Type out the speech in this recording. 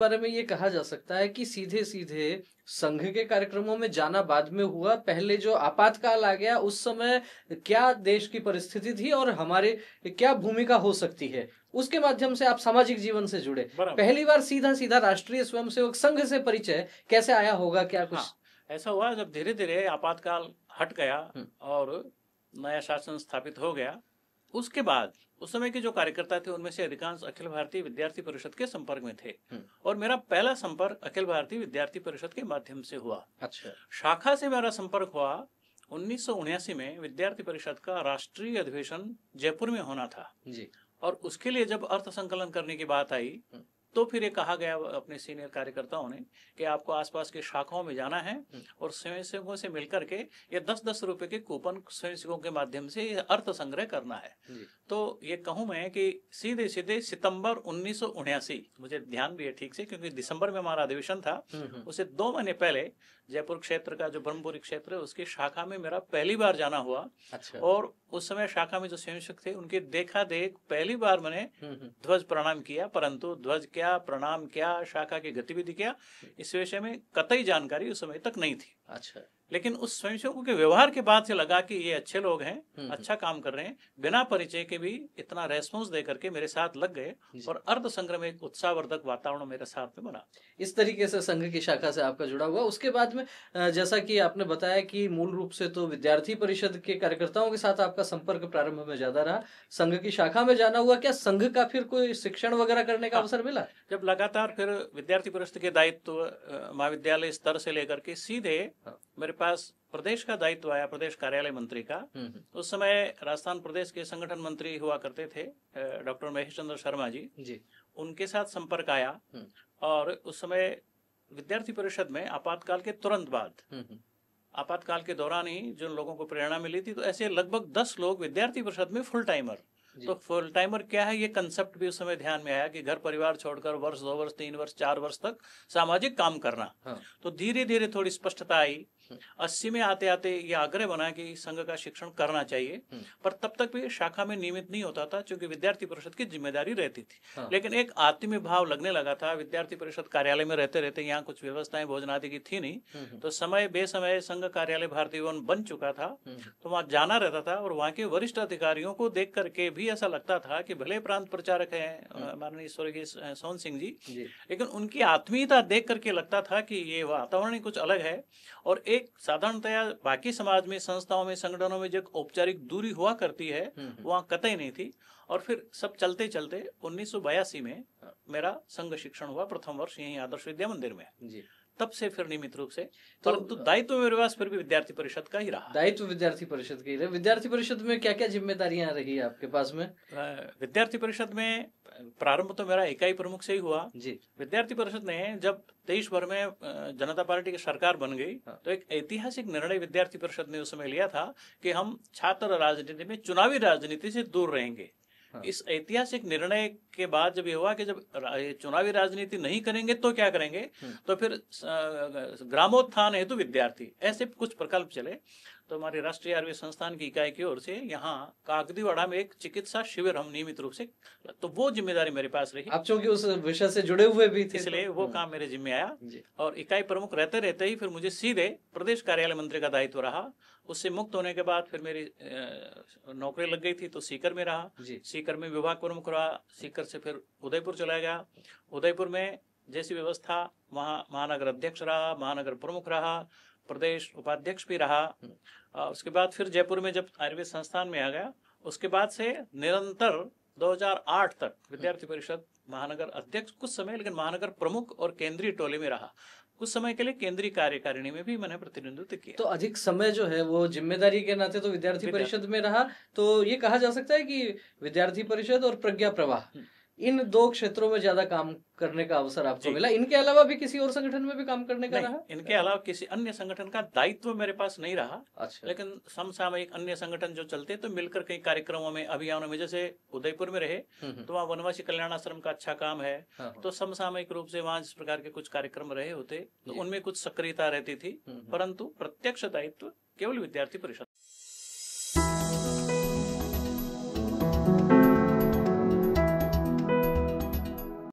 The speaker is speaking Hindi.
बारे में ये कहा जा सकता है कि सीधे-सीधे संघ के कार्यक्रमों में जाना बाद में हुआ। पहले जो आपातकाल आ गया उस समय क्या देश की परिस्थिति थी और हमारे क्या भूमिका हो सकती है? उसके माध्यम से आप सामाजिक जीवन से जुड़े। बराबर। पहली बार सीधा-सीधा राष्ट्रीय स्वयंसेवक संघ से परिचय कैसे आया होगा? क्या कुछ? हाँ, ऐसा हुआ जब धीरे-धीरे आपातकाल हट गया हुँ, और नया शासन स्थापित हो गया, उसके बाद उस समय के जो कार्यकर्ता थे उनमें से अधिकांश अखिल भारतीय विद्यार्थी परिषद के संपर्क में थे हुँ। और मेरा पहला संपर्क अखिल भारतीय विद्यार्थी परिषद के माध्यम से हुआ। अच्छा। शाखा से मेरा संपर्क हुआ 1979 में। विद्यार्थी परिषद का राष्ट्रीय अधिवेशन जयपुर में होना था जी। और उसके लिए जब अर्थ संकलन करने की बात आई हुँ, तो फिर ये कहा गया अपने सीनियर कार्यकर्ताओं ने कि आपको आसपास के शाखाओं में जाना है हुँ। और स्वयंसेवकों से मिलकर के ये 10-10 रुपए के कूपन स्वयंसेवकों के माध्यम से ये अर्थ संग्रह करना है। जी। तो ये कहूँ मैं कि सीधे सीधे सितंबर 1979, मुझे ध्यान भी है ठीक से क्योंकि दिसंबर में हमारा अधिवेशन था, हुँ, हुँ। उससे 2 महीने पहले जयपुर क्षेत्र का जो ब्रह्मपुरी क्षेत्र है उसकी शाखा में मेरा पहली बार जाना हुआ। अच्छा। और उस समय शाखा में जो स्वयंसेवक थे उनके देखा देख पहली बार मैंने हुँ, हुँ। ध्वज प्रणाम किया, परंतु ध्वज क्या, प्रणाम क्या, शाखा की गतिविधि क्या, इस विषय में कतई जानकारी उस समय तक नहीं थी। अच्छा। लेकिन उस स्वयंसेवकों के व्यवहार के बाद से लगा कि ये अच्छे लोग हैं, हुँ, हुँ। अच्छा काम कर रहे हैं, बिना परिचय के भी इतना रेस्पॉन्स दे करके मेरे साथ लग गए जी। और अर्थ संग्रह में एक उत्साहवर्धक वातावरण मेरे साथ में बना। इस तरीके से संघ की शाखा से आपका जुड़ा हुआ। उसके बाद में जैसा कि आपने बताया कि मूल रूप से तो विद्यार्थी परिषद के कार्यकर्ताओं के साथ आपका संपर्क प्रारंभ में ज़्यादा रहा। संघ की शाखा में जाना हुआ, क्या संघ का फिर कोई शिक्षण वगैरह करने का हाँ, अवसर मिला? जब लगातार फिर विद्यार्थी परिषद के दायित्व महाविद्यालय स्तर से लेकर के सीधे हाँ। मेरे पास प्रदेश का दायित्व आया, प्रदेश कार्यालय मंत्री का। हुँ, हुँ। उस समय राजस्थान प्रदेश के संगठन मंत्री हुआ करते थे डॉक्टर महेश चंद्र शर्मा जी। जी। उनके साथ संपर्क आया हुँ, और उस समय विद्यार्थी परिषद में आपातकाल के तुरंत बाद, हुँ, हुँ। आपातकाल के दौरान ही जिन लोगों को प्रेरणा मिली थी, तो ऐसे लगभग 10 लोग विद्यार्थी परिषद में फुल टाइमर। तो जी। फुल टाइमर क्या है, ये कंसेप्ट भी उस समय ध्यान में आया कि घर परिवार छोड़कर वर्ष 2 वर्ष 3 वर्ष 4 वर्ष तक सामाजिक काम करना। हाँ। तो धीरे धीरे थोड़ी स्पष्टता आई। हुँ, 80 में आते आते ये आग्रह बना कि संघ का शिक्षण करना चाहिए, हुँ। पर तब तक भी शाखा में नियमित नहीं होता था क्योंकि विद्यार्थी परिषद की जिम्मेदारी रहती थी। हाँ। लेकिन एक आत्मीय भाव लगने लगा था। विद्यार्थी परिषद कार्यालय में रहते रहते यहाँ कुछ व्यवस्थाएं भोजनादि की थी नहीं, हुँ, हुँ। तो समय बेसमय संघ कार्यालय भारतीय भवन बन चुका था। हुँ, हुँ। तो वहाँ जाना रहता था और वहाँ के वरिष्ठ अधिकारियों को देख करके भी ऐसा लगता था कि भले प्रांत प्रचारक हैं हुँ। माननीय स्वर्गीय सोहन सिंह जी, जी। लेकिन उनकी आत्मीयता देख करके लगता था कि ये वातावरण ही कुछ अलग है। और एक साधारणतया बाकी समाज में, संस्थाओं में, संगठनों में जो एक औपचारिक दूरी हुआ करती है, हुँ, हुँ। वहाँ कतई नहीं थी। और फिर सब चलते चलते 1982 में मेरा संघ शिक्षण हुआ, प्रथम वर्ष यहीं आदर्श विद्या मंदिर में। जी। तब से फिर नियमित रूप से, तो परंतु दायित्व मेरे पास फिर भी विद्यार्थी परिषद का ही रहा। दायित्व विद्यार्थी परिषद के ही रहे। विद्यार्थी परिषद में क्या-क्या ज़िम्मेदारियाँ रही आपके पास में? विद्यार्थी परिषद में प्रारंभ तो मेरा इकाई प्रमुख से ही हुआ। जी। विद्यार्थी परिषद ने जब देश भर में जनता पार्टी की सरकार बन गई, हाँ। तो एक ऐतिहासिक निर्णय विद्यार्थी परिषद ने उस समय लिया था कि हम छात्र राजनीति में, चुनावी राजनीति से दूर रहेंगे। हाँ। इस ऐतिहासिक निर्णय के बाद जब ये हुआ कि जब चुनावी राजनीति नहीं करेंगे तो क्या करेंगे, तो फिर ग्रामोत्थान हेतु विद्यार्थी, ऐसे कुछ प्रकल्प चले। तो हमारे राष्ट्रीय आयुर्वेद संस्थान की इकाई की ओर से यहाँ कागदीवाड़ा में एक चिकित्सा शिविर हम नियमित रूप से, तो वो जिम्मेदारी मेरे पास रही। आप चूँकि उस विषय से जुड़े हुए भी थे इसलिए तो वो काम मेरे जिम्मे आया। जी। और इकाई प्रमुख रहते रहते ही फिर मुझे सीधे प्रदेश कार्यालय मंत्री का दायित्व रहा। उससे मुक्त होने के बाद फिर मेरी नौकरी लग गई थी, तो सीकर में रहा। जी। सीकर में विभाग प्रमुख रहा। सीकर से फिर उदयपुर चला गया। उदयपुर में जैसी व्यवस्था, वहाँ महानगर अध्यक्ष रहा, महानगर प्रमुख रहा, प्रदेश उपाध्यक्ष भी रहा। उसके बाद फिर जयपुर में जब आयुर्वेद संस्थान में आ गया, उसके बाद से निरंतर 2008 तक विद्यार्थी परिषद महानगर अध्यक्ष कुछ समय, लेकिन महानगर प्रमुख और केंद्रीय टोली में रहा। कुछ समय के लिए केंद्रीय कार्यकारिणी में भी मैंने प्रतिनिधित्व किया। तो अधिक समय जो है वो जिम्मेदारी के नाते तो विद्यार्थी परिषद में रहा। तो ये कहा जा सकता है कि विद्यार्थी परिषद और प्रज्ञा प्रवाह, इन 2 क्षेत्रों में ज़्यादा काम करने का अवसर आपको जी। मिला। इनके अलावा भी किसी और संगठन में भी काम करने का नहीं, रहा? इनके अलावा किसी अन्य संगठन का दायित्व मेरे पास नहीं रहा। अच्छा। लेकिन समसामयिक अन्य संगठन जो चलते तो मिलकर कई कार्यक्रमों में, अभियानों में, जैसे उदयपुर में रहे हुँ, हुँ। तो वहाँ वनवासी कल्याण आश्रम का अच्छा काम है। हाँ, हाँ। तो समसामयिक रूप से वहाँ जिस प्रकार के कुछ कार्यक्रम रहे होते तो जी। उनमें कुछ सक्रियता रहती थी, हुँ, हुँ। परंतु प्रत्यक्ष दायित्व केवल विद्यार्थी परिषद